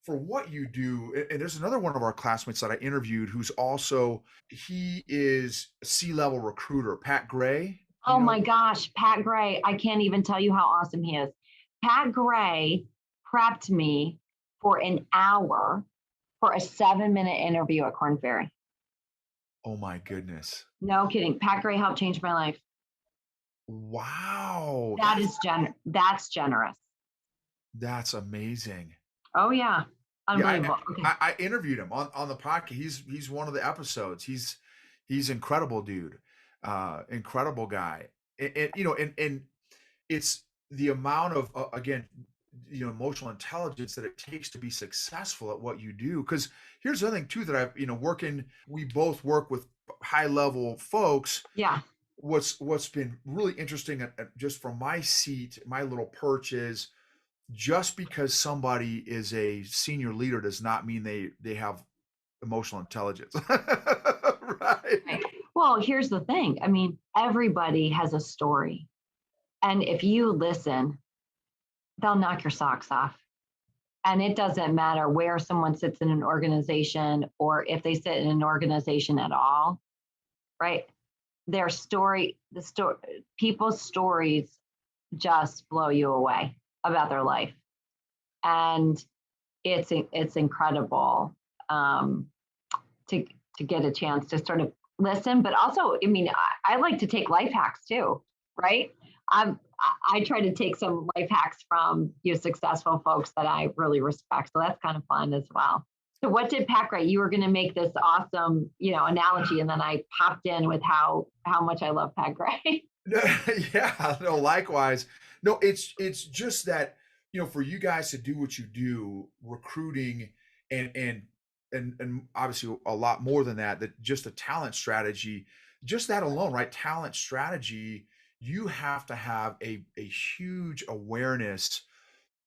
for what you do, and there's another one of our classmates that I interviewed who's also, he is a C-level recruiter, Pat Gray. Do you Oh know? my gosh, Pat Gray. I can't even tell you how awesome he is. Pat Gray prepped me for an hour for a 7-minute interview at Korn Ferry. Oh my goodness. No kidding. Pat Gray helped change my life. Wow, That's generous. that's amazing. Oh yeah. Yeah, I Unbelievable. Okay. I, I interviewed him on the podcast. He's one of the episodes. He's incredible, dude. Incredible guy. And it's the amount of, again, emotional intelligence that it takes to be successful at what you do. Because here's the other thing too, that I've, working, we both work with high level folks. Yeah. What's been really interesting, just from my seat, my little perch, is just because somebody is a senior leader does not mean they have emotional intelligence. Right. Right. Well, here's the thing. I mean, everybody has a story. And if you listen, they'll knock your socks off. And it doesn't matter where someone sits in an organization or if they sit in an organization at all, right? Their story, people's stories just blow you away about their life. And it's incredible to get a chance to sort of listen, but also, I mean, I like to take life hacks too, right? I try to take some life hacks from successful folks that I really respect. So that's kind of fun as well. So what did Pat Gray? You were going to make this awesome, analogy, and then I popped in with how much I love Pat Gray. Yeah, no, likewise. No, it's just that, for you guys to do what you do, recruiting and and obviously a lot more than that, that just a talent strategy, just that alone, right? Talent strategy, you have to have a huge awareness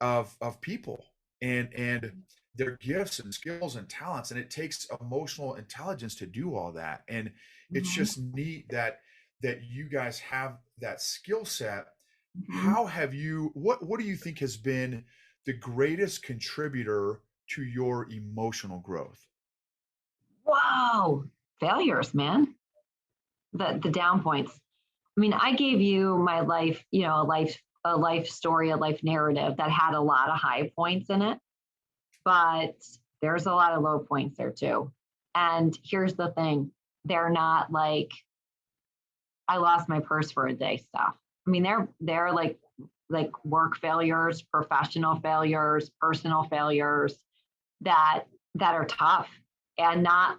of people and their gifts and skills and talents, and it takes emotional intelligence to do all that. And it's Mhm, just neat that you guys have that skill set. mhm. How have you, what do you think has been the greatest contributor to your emotional growth? Whoa, failures, man. The down points. I mean, I gave you my life, a life story, a life narrative that had a lot of high points in it, but there's a lot of low points there too. And here's the thing, they're not like I lost my purse for a day stuff. I mean, they're like work failures, professional failures, personal failures. that are tough and not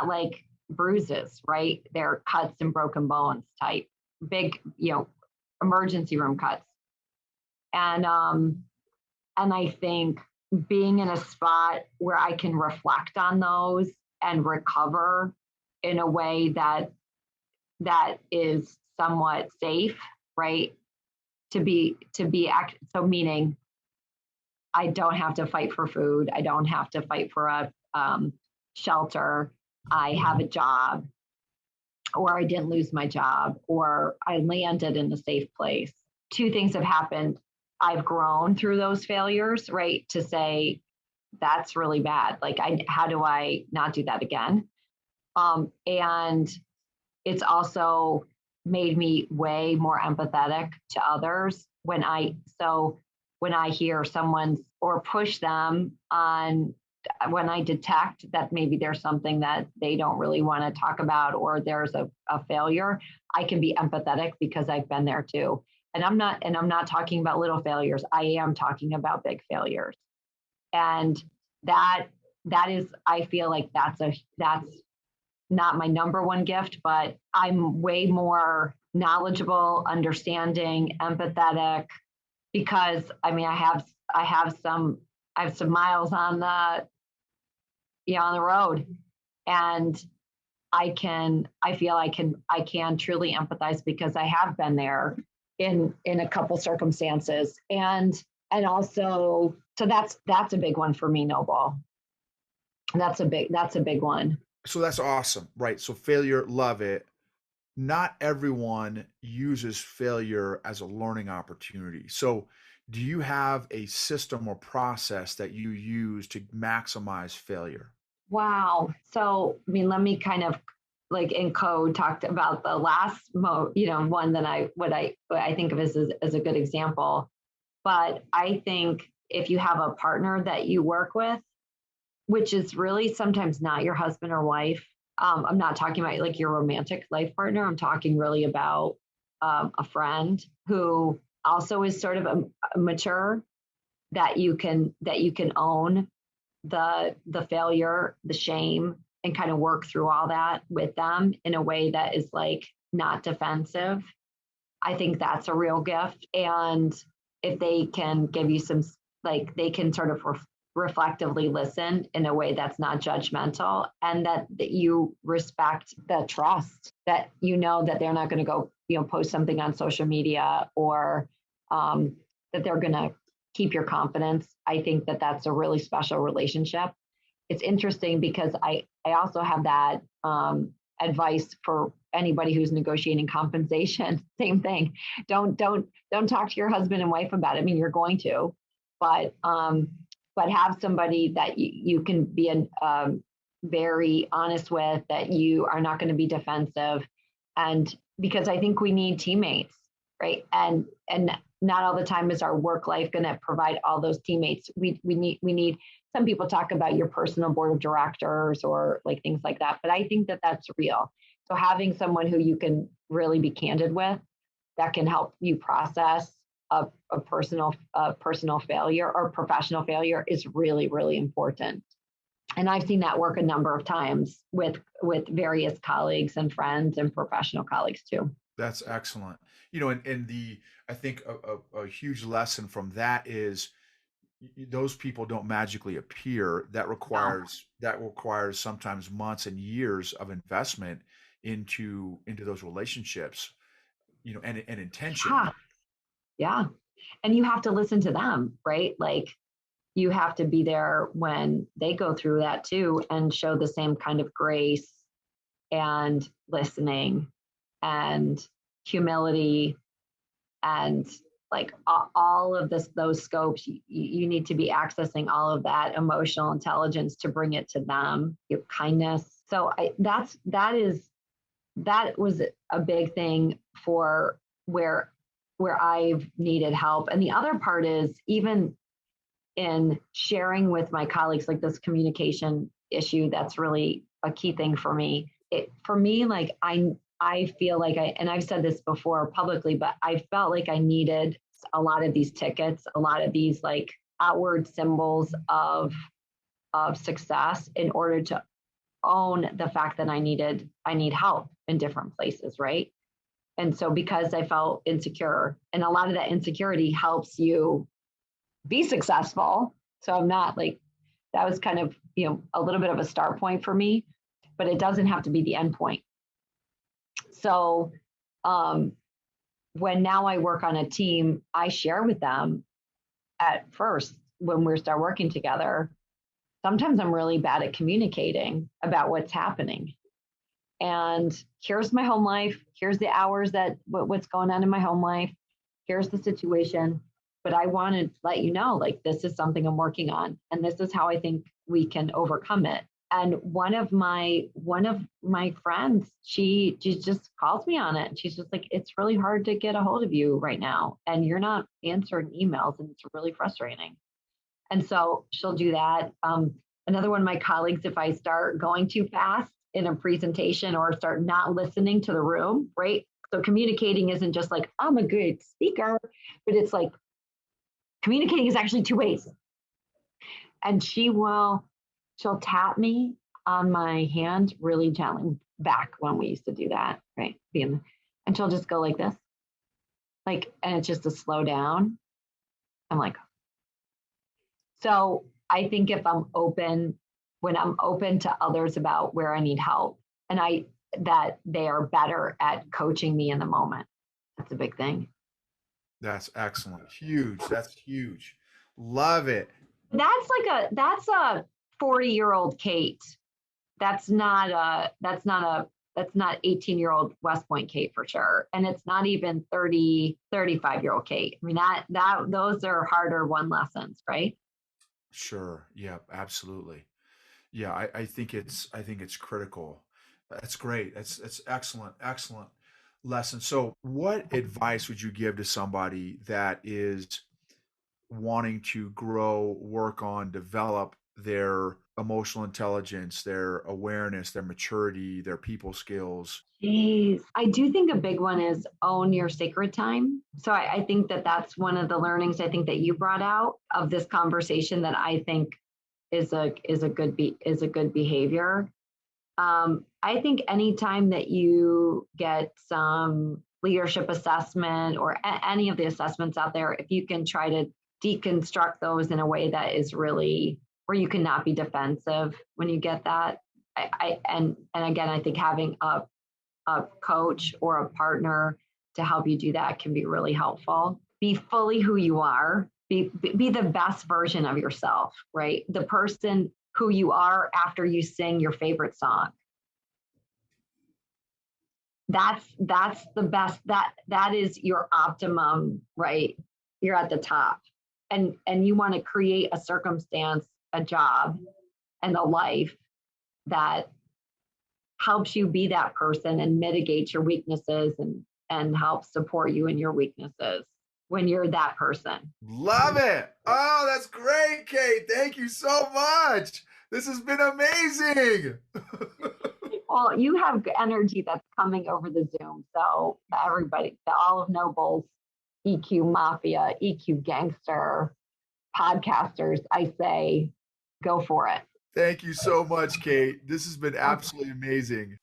like bruises, right? They're cuts and broken bones type, big, emergency room cuts. And I think being in a spot where I can reflect on those and recover in a way that is somewhat safe, right? So meaning I don't have to fight for food. I don't have to fight for a shelter. I have a job, or I didn't lose my job, or I landed in a safe place. Two things have happened. I've grown through those failures, right? To say that's really bad. Like, how do I not do that again? And it's also made me way more empathetic to others when I hear someone's or push them on, when I detect that maybe there's something that they don't really want to talk about, or there's a failure, I can be empathetic because I've been there too. And I'm not talking about little failures. I am talking about big failures. And that is, I feel like that's not my number one gift, but I'm way more knowledgeable, understanding, empathetic, because I mean, I have some miles on the road, and I feel I can truly empathize because I have been there in a couple circumstances, and also, so that's a big one for me, Noble. That's a big one. So that's awesome, right? So failure, love it. Not everyone uses failure as a learning opportunity. So do you have a system or process that you use to maximize failure? Wow. So, I mean, let me kind of, like, in code, talked about the last one that I think of as a good example. But I think if you have a partner that you work with, which is really sometimes not your husband or wife, I'm not talking about like your romantic life partner. I'm talking really about a friend who also is sort of a mature, that you can own the failure, the shame, and kind of work through all that with them in a way that is like not defensive. I think that's a real gift. And if they can give you some, like, they can sort of reflectively listen in a way that's not judgmental, and that you respect the trust, that that they're not going to go post something on social media, or that they're going to keep your confidence. I think that that's a really special relationship. It's interesting because I also have that advice for anybody who's negotiating compensation. Same thing. Don't talk to your husband and wife about it. I mean, you're going to, but have somebody that you can be very honest with, that you are not going to be defensive. And because I think we need teammates, right? And not all the time is our work life going to provide all those teammates. We need, some people talk about your personal board of directors or like things like that, but I think that that's real. So having someone who you can really be candid with, that can help you process a personal failure or professional failure, is really, really important. And I've seen that work a number of times with various colleagues and friends and professional colleagues too. That's excellent. And I think a huge lesson from that is those people don't magically appear. That requires sometimes months and years of investment into those relationships, and intention. Yeah. And you have to listen to them, right? Like, you have to be there when they go through that too, and show the same kind of grace and listening and humility, and like all of those scopes. You need to be accessing all of that emotional intelligence to bring it to them, your kindness. So that was a big thing for where I've needed help. And the other part is, even in sharing with my colleagues, like this communication issue, that's really a key thing for me. Like, I feel like and I've said this before publicly, but I felt like I needed a lot of these tickets, a lot of these like outward symbols of of success in order to own the fact that I need help in different places, right? And so because I felt insecure, and a lot of that insecurity helps you be successful. So I'm not like, that was kind of, a little bit of a start point for me, but it doesn't have to be the end point. So when now I work on a team, I share with them at first when we start working together. Sometimes I'm really bad at communicating about what's happening. And here's my home life. Here's the hours that what's going on in my home life. Here's the situation. But I want to let you know, like, this is something I'm working on, and this is how I think we can overcome it. And one of my friends, she just calls me on it. She's just like, it's really hard to get a hold of you right now, and you're not answering emails, and it's really frustrating. And so she'll do that. Another one of my colleagues, if I start going too fast in a presentation or start not listening to the room, right? So communicating isn't just like, I'm a good speaker, but it's like communicating is actually two ways. And she'll tap me on my hand really gently, back when we used to do that, right? And she'll just go like this, like, and it's just a slow down. I'm like, so I think if when I'm open to others about where I need help, and that they are better at coaching me in the moment, that's a big thing. That's excellent. Huge. That's huge. Love it. That's a 40-year-old Kate. That's not 18-year-old West Point Kate for sure. And it's not even 35-year-old Kate. I mean, those are harder won lessons, right? Sure. Yeah, absolutely. Yeah, I think it's critical. That's great. That's excellent, excellent lesson. So what advice would you give to somebody that is wanting to grow, work on, develop their emotional intelligence, their awareness, their maturity, their people skills? Jeez. I do think a big one is own your sacred time. So I think that that's one of the learnings I think that you brought out of this conversation that I think is a good behavior. I think anytime that you get some leadership assessment or any of the assessments out there, if you can try to deconstruct those in a way that is really where you cannot be defensive when you get that. And again, I think having a coach or a partner to help you do that can be really helpful. Be fully who you are. Be the best version of yourself, right? The person who you are after you sing your favorite song. That's the best. That is your optimum, right? You're at the top. And you want to create a circumstance, a job, and a life that helps you be that person and mitigate your weaknesses and help support you in your weaknesses when you're that person. Love it. Oh, that's great, Kate. Thank you so much. This has been amazing. Well, you have energy that's coming over the Zoom. So everybody, all of Noble's EQ Mafia, EQ Gangster podcasters, I say, go for it. Thank you so much, Kate. This has been absolutely amazing.